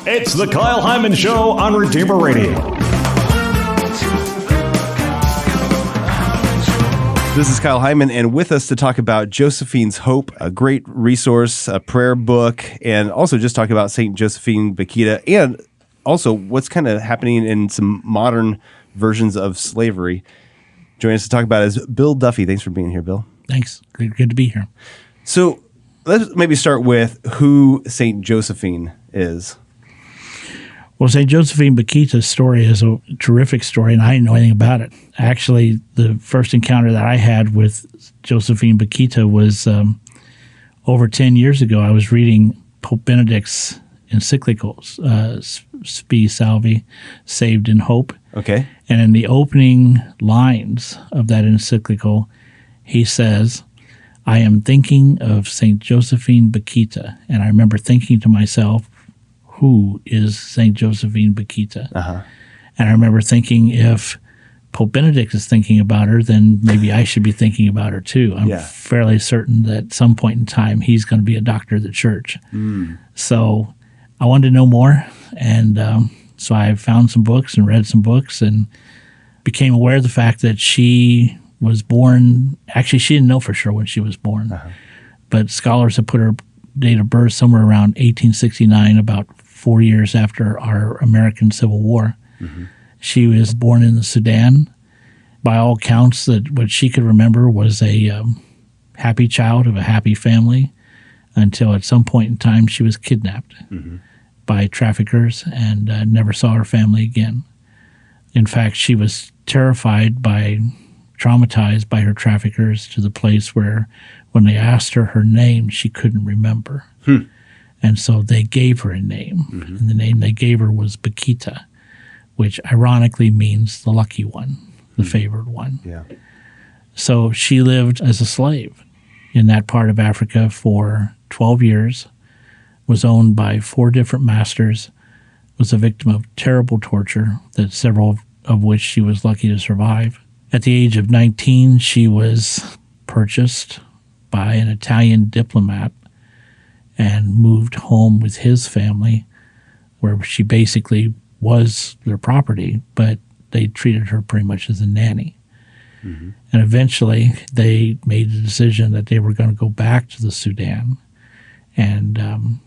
It's the Kyle Hyman Show on Redeemer Radio. This is Kyle Hyman, and with us to talk about Josephines Hope, a great resource, a prayer book, and also just talk about St. Josephine Bakhita, and also what's kind of happening in some modern versions of slavery. Joining us to talk about it is Bill Duffy. Thanks for being here, Bill. Thanks. Good to be here. So let's maybe start with who St. Josephine is. Well, St. Josephine Bakhita's story is a terrific story, and I didn't know anything about it. Actually, the first encounter that I had with Josephine Bakhita was over 10 years ago. I was reading Pope Benedict's encyclicals, Spi Salvi, Saved in Hope. Okay. And in the opening lines of that encyclical, he says, I am thinking of St. Josephine Bakhita. And I remember thinking to myself, who is St. Josephine Bakhita? Uh-huh. And I remember thinking, if Pope Benedict is thinking about her, then maybe I should be thinking about her too. I'm fairly certain that at some point in time he's going to be a doctor of the church. So I wanted to know more, and so I found some books and read some books and became aware of the fact that she was born. Actually, she didn't know for sure when she was born, but scholars have put her date of birth somewhere around 1869, about 4 years after our American Civil War. She was born in the Sudan. By all accounts, that what she could remember was a happy child of a happy family, until at some point in time she was kidnapped by traffickers and never saw her family again. In fact, she was traumatized by her traffickers, to the place where when they asked her name, she couldn't remember. And so they gave her a name, and the name they gave her was Bakhita, which ironically means the lucky one, the favored one. Yeah. So she lived as a slave in that part of Africa for 12 years, was owned by 4 different masters, was a victim of terrible torture, that several of which she was lucky to survive. At the age of 19, she was purchased by an Italian diplomat and moved home with his family, where she basically was their property, but they treated her pretty much as a nanny. And eventually they made the decision that they were going to go back to the Sudan, and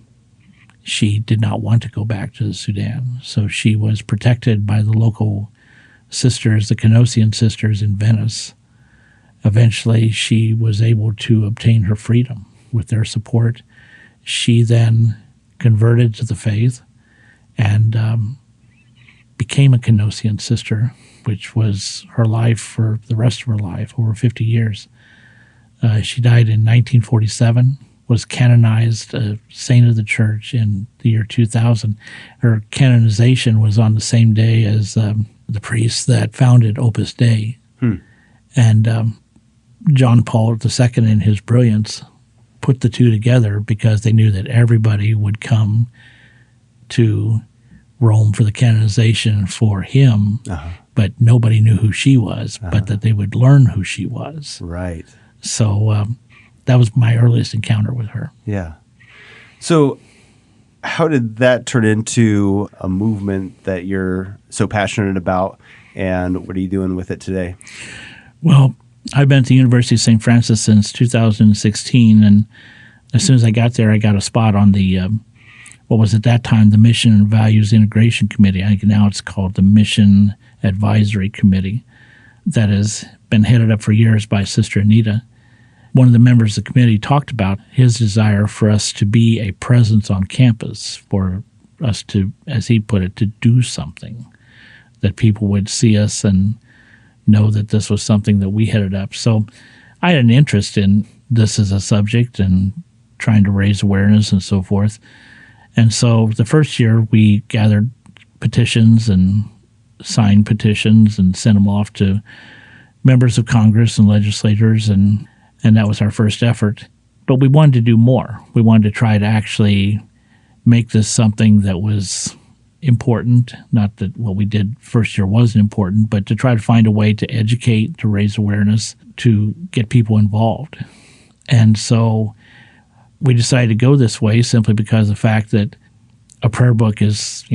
she did not want to go back to the Sudan. So she was protected by the local sisters, the Canossian sisters in Venice. Eventually she was able to obtain her freedom with their support. She then converted to the faith and became a Canossian sister, which was her life for the rest of her life, over 50 years. She died in 1947, was canonized a saint of the church in the year 2000. Her canonization was on the same day as the priest that founded Opus Dei. And John Paul II, in his brilliance, put the two together because they knew that everybody would come to Rome for the canonization for him, but nobody knew who she was, but that they would learn who she was. Right. So that was my earliest encounter with her. Yeah. So how did that turn into a movement that you're so passionate about, and what are you doing with it today? Well, I've been at the University of St. Francis since 2016, and as soon as I got there, I got a spot on the, what was at that time, the Mission and Values Integration Committee. I think now it's called the Mission Advisory Committee, that has been headed up for years by Sister Anita. One of the members of the committee talked about his desire for us to be a presence on campus, for us to, as he put it, to do something, that people would see us and know that this was something that we headed up. So I had an interest in this as a subject and trying to raise awareness and so forth. And so the first year we gathered petitions and signed petitions and sent them off to members of Congress and legislators, and that was our first effort. But we wanted to do more. We wanted to try to actually make this something that was important. Not that what we did first year wasn't important, but to try to find a way to educate, to raise awareness, to get people involved. And so we decided to go this way simply because of the fact that a prayer book is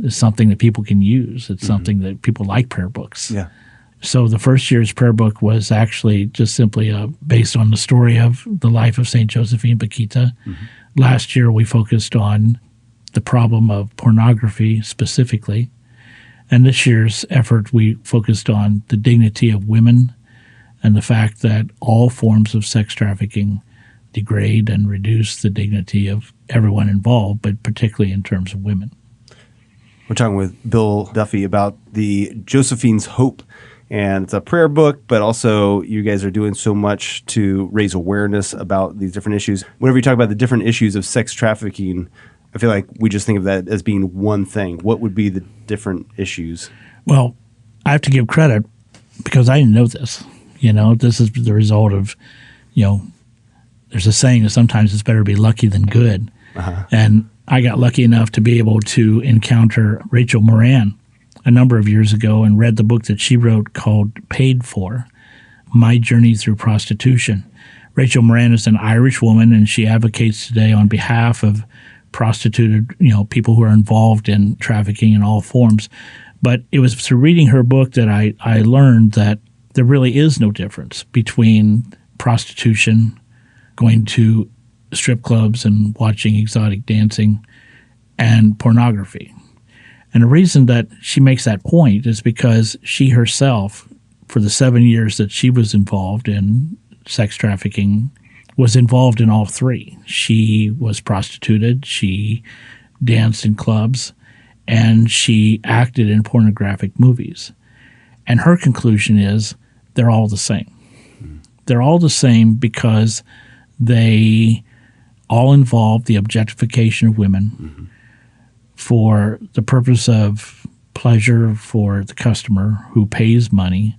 something that people can use. It's something that people like prayer books. Yeah. So the first year's prayer book was actually just simply based on the story of the life of St. Josephine Bakhita. Last year we focused on the problem of pornography specifically. And this year's effort we focused on the dignity of women and the fact that all forms of sex trafficking degrade and reduce the dignity of everyone involved, but particularly in terms of women. We're talking with Bill Duffy about the Josephines Hope, and it's a prayer book, but also you guys are doing so much to raise awareness about these different issues. Whenever you talk about the different issues of sex trafficking, I feel like we just think of that as being one thing. What would be the different issues? Well, I have to give credit because I didn't know this. This is the result of, there's a saying that sometimes it's better to be lucky than good. And I got lucky enough to be able to encounter Rachel Moran a number of years ago and read the book that she wrote called Paid For, My Journey Through Prostitution. Rachel Moran is an Irish woman, and she advocates today on behalf of prostituted, people who are involved in trafficking in all forms. But it was through reading her book that I learned that there really is no difference between prostitution, going to strip clubs and watching exotic dancing, and pornography. And the reason that she makes that point is because she herself, for the 7 years that she was involved in sex trafficking, was involved in all three. She was prostituted, she danced in clubs, and she acted in pornographic movies. And her conclusion is they're all the same. They're all the same because they all involve the objectification of women for the purpose of pleasure for the customer who pays money,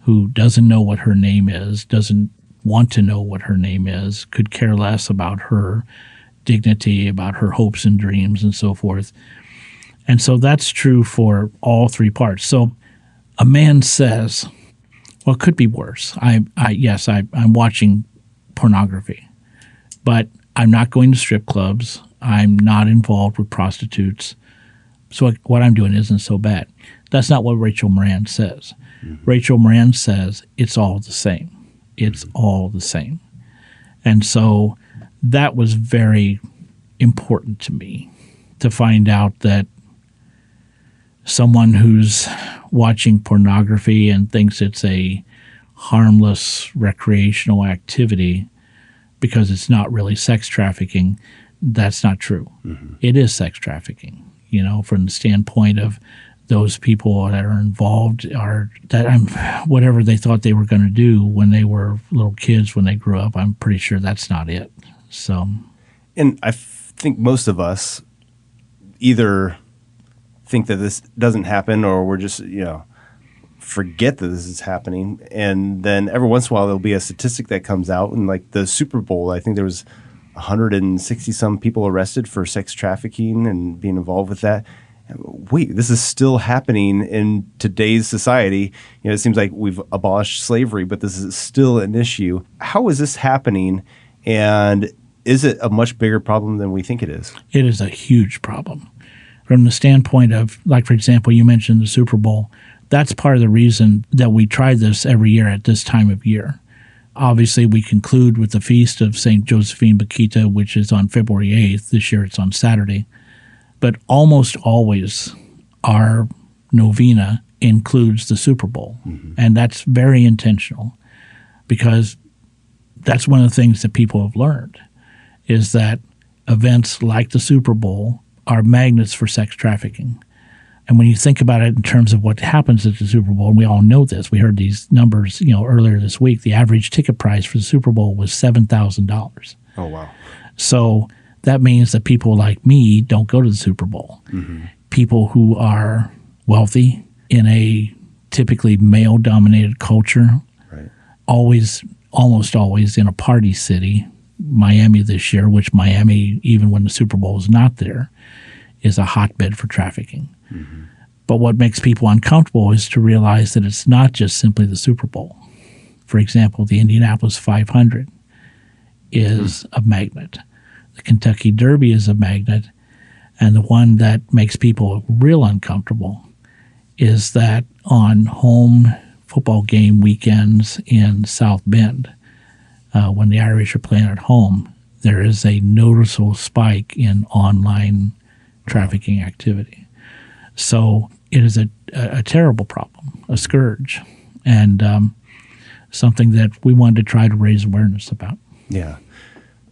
who doesn't know what her name is, doesn't want to know what her name is, could care less about her dignity, about her hopes and dreams and so forth. And so that's true for all three parts. So a man says, well, it could be worse. I'm watching pornography, but I'm not going to strip clubs. I'm not involved with prostitutes. So what I'm doing isn't so bad. That's not what Rachel Moran says. Rachel Moran says it's all the same. It's all the same. And so that was very important to me to find out that someone who's watching pornography and thinks it's a harmless recreational activity because it's not really sex trafficking, that's not true. It is sex trafficking, from the standpoint of those people that are involved whatever they thought they were going to do when they were little kids, when they grew up, I'm pretty sure that's not it. So, and I think most of us either think that this doesn't happen or we're just, forget that this is happening. And then every once in a while there'll be a statistic that comes out, and like the Super Bowl, I think there was 160 some people arrested for sex trafficking and being involved with that. Wait, this is still happening in today's society. It seems like we've abolished slavery, but this is still an issue. How is this happening? And is it a much bigger problem than we think it is? It is a huge problem. From the standpoint of, like, for example, you mentioned the Super Bowl. That's part of the reason that we try this every year at this time of year. Obviously, we conclude with the feast of St. Josephine Bakhita, which is on February 8th. This year it's on Saturday. But almost always our novena includes the Super Bowl. And that's very intentional because that's one of the things that people have learned is that events like the Super Bowl are magnets for sex trafficking. And when you think about it in terms of what happens at the Super Bowl, and we all know this, we heard these numbers, earlier this week, the average ticket price for the Super Bowl was $7,000. Oh, wow. So that means that people like me don't go to the Super Bowl. People who are wealthy in a typically male-dominated culture, Right. almost always in a party city, Miami this year, which Miami, even when the Super Bowl is not there, is a hotbed for trafficking. But what makes people uncomfortable is to realize that it's not just simply the Super Bowl. For example, the Indianapolis 500 is a magnet. The Kentucky Derby is a magnet. And the one that makes people real uncomfortable is that on home football game weekends in South Bend, when the Irish are playing at home, there is a noticeable spike in online trafficking activity. So it is a terrible problem, a scourge, and something that we wanted to try to raise awareness about. Yeah.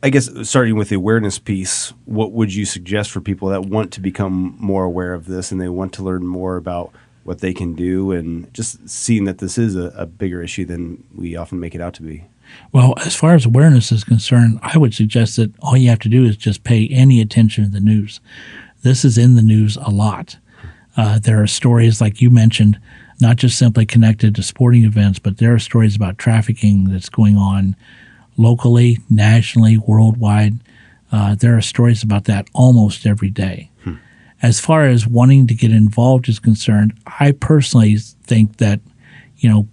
I guess starting with the awareness piece, what would you suggest for people that want to become more aware of this and they want to learn more about what they can do, and just seeing that this is a bigger issue than we often make it out to be? Well, as far as awareness is concerned, I would suggest that all you have to do is just pay any attention to the news. This is in the news a lot. There are stories, like you mentioned, not just simply connected to sporting events, but there are stories about trafficking that's going on locally, nationally, worldwide. There are stories about that almost every day. As far as wanting to get involved is concerned, I personally think that,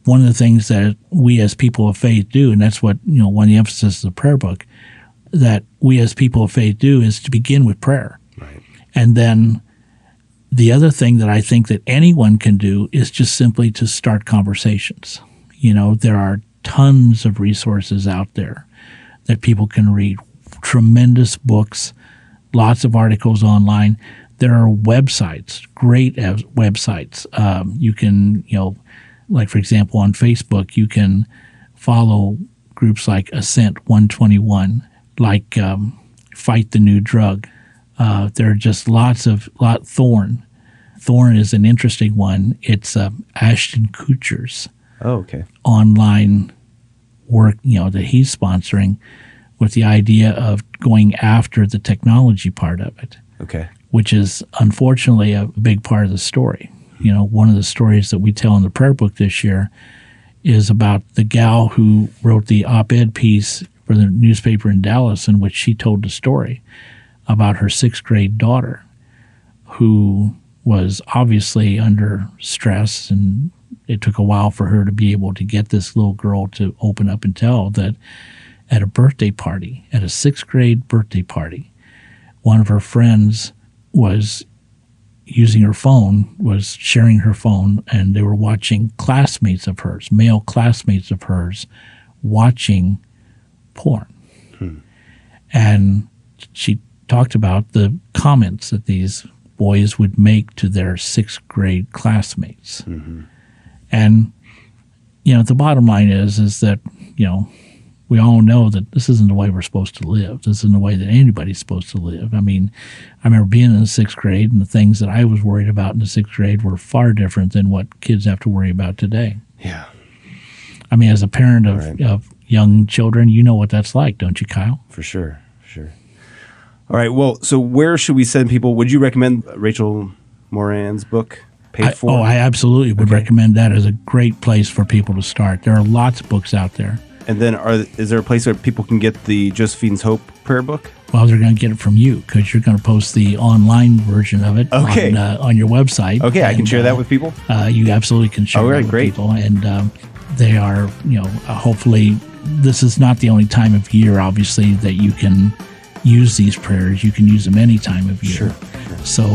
one of the things that we as people of faith do, and that's what, one of the emphasis of the prayer book, that we as people of faith do is to begin with prayer. Right. And then the other thing that I think that anyone can do is just simply to start conversations. There are tons of resources out there that people can read, tremendous books, lots of articles online. There are websites, great websites. You can, like for example, on Facebook, you can follow groups like Ascent 121, like Fight the New Drug. There are just Thorn. Thorn is an interesting one. It's Ashton Kutcher's online work, that he's sponsoring, with the idea of going after the technology part of it. Okay. Which is unfortunately a big part of the story. One of the stories that we tell in the prayer book this year is about the gal who wrote the op-ed piece for the newspaper in Dallas, in which she told the story about her 6th grade daughter, who was obviously under stress, and it took a while for her to be able to get this little girl to open up and tell that at a birthday party, at a 6th grade birthday party, one of her friends was using her phone, was sharing her phone, and they were watching classmates of hers, male classmates of hers, watching porn. And she talked about the comments that these boys would make to their 6th grade classmates. And, the bottom line is that, we all know that this isn't the way we're supposed to live. This isn't the way that anybody's supposed to live. I mean, I remember being in the 6th grade, and the things that I was worried about in the 6th grade were far different than what kids have to worry about today. Yeah. I mean, as a parent of young children, you know what that's like, don't you, Kyle? For sure. All right. Well, so where should we send people? Would you recommend Rachel Moran's book, Paid For? I absolutely would recommend that as a great place for people to start. There are lots of books out there. And then is there a place where people can get the Josephines Hope prayer book? Well, they're going to get it from you, because you're going to post the online version of it on your website. Okay, I can share that with people? You absolutely can share that with people. And they are, hopefully, this is not the only time of year, obviously, that you can use these prayers. You can use them any time of year. Sure. So...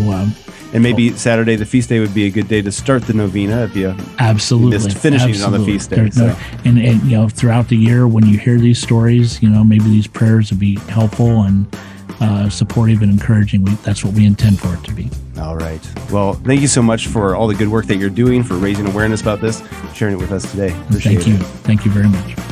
and maybe Saturday, the feast day, would be a good day to start the novena if you missed finishing it on the feast day. And throughout the year, when you hear these stories, maybe these prayers would be helpful and supportive and encouraging. That's what we intend for it to be. All right. Well, thank you so much for all the good work that you're doing, for raising awareness about this, sharing it with us today. Appreciate it. Thank you very much.